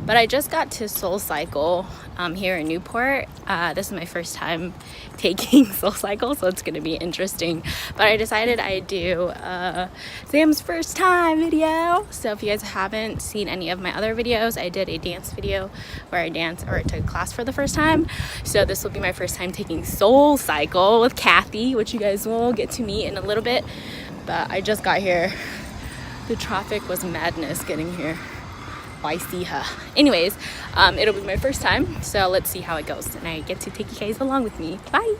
But I just got to SoulCycle here in Newport. This is my first time taking SoulCycle, so it's gonna be interesting. But I decided I'd do Sam's first time video. So if you guys haven't seen any of my other videos, I did a dance video where I took class for the first time. So this will be my first time taking SoulCycle with Kathy, which you guys will get to meet in a little bit. But I just got here. The traffic was madness getting here. Oh, I see her. Anyways, it'll be my first time, so let's see how it goes. And I get to take you guys along with me. Bye!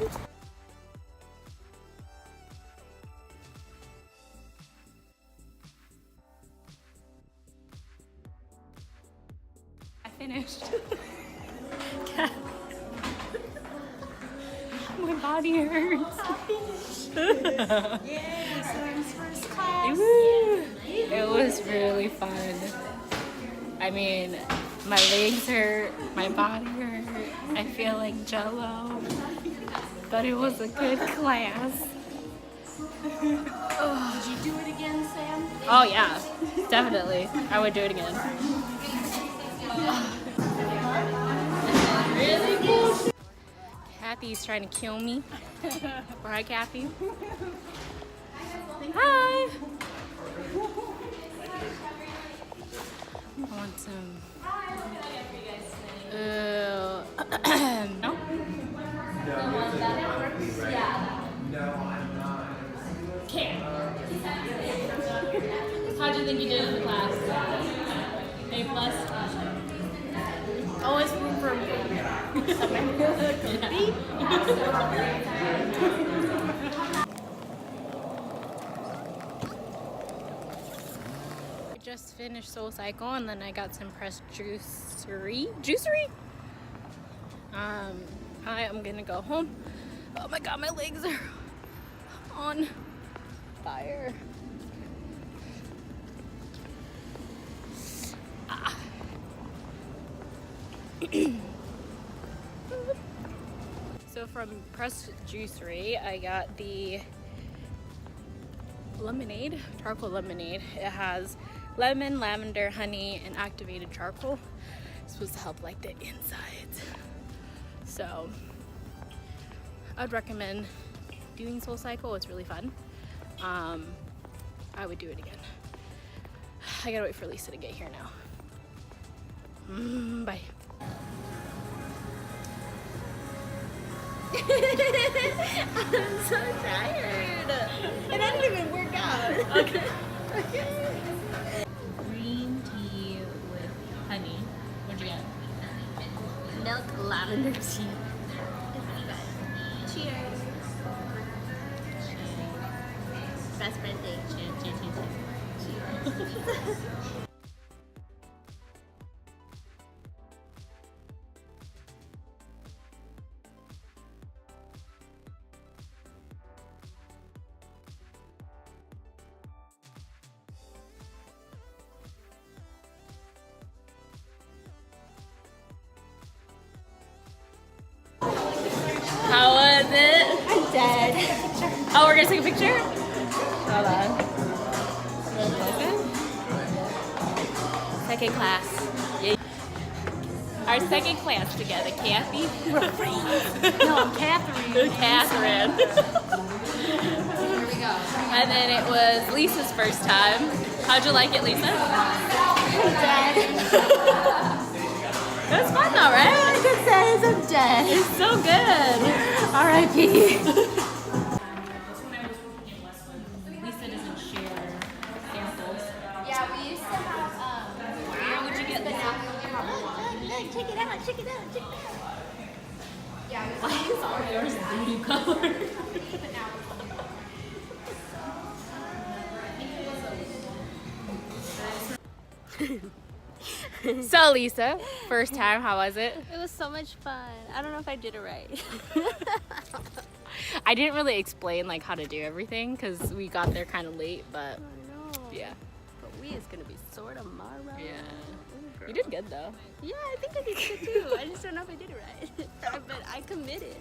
I finished. My body hurts. Yay, Sam's first class. It was really fun. I mean, my legs hurt, my body hurt. I feel like Jello, but it was a good class. Did you do it again, Sam? Oh yeah, definitely. I would do it again. Really cool. Kathy's trying to kill me. Hi, Kathy. Hi. I want some. No? Can't. How do you think you did in the class? A plus? Always room for I just finished SoulCycle and then I got some pressed juicery. Juicery? I am gonna go home. Oh my god, my legs are on fire. So from Pressed Juicery, I got the lemonade, charcoal lemonade. It has lemon, lavender, honey, and activated charcoal. It's supposed to help like the insides. So I'd recommend doing SoulCycle. It's really fun. I would do it again. I gotta wait for Lisa to get here now. Bye. I'm so tired. And that didn't even work out. Okay. Green tea with honey. What'd you get? Milk lavender tea. Cheers. Best friend thing. Cheers. How was it? I'm dead. Oh, we're gonna take a picture? Hold on. Second class. Yay. Our second class together, Kathy. We're friends. No, I'm Catherine. Catherine. Here we go. And then it was Lisa's first time. How'd you like it, Lisa? I'm dead. It was fun though, right? I just said I'm dead. It's so good. R.I.P. Lisa doesn't share samples. Yeah, we used to have, Where would you get but this? now we only have one. Look, check it out, check it out, check it out. Yeah, Why is all yours blue color? but now So Lisa, first time, how was it? it was so much fun. I don't know if I did it right. I didn't really explain like how to do everything because we got there kind of late, but I know. yeah. But we is gonna be sore tomorrow. Yeah. Ooh, girl. You did good though. Yeah, I think I did good too. I just don't know if I did it right. But I committed.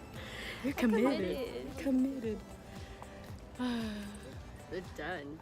You're committed. Committed. We're done.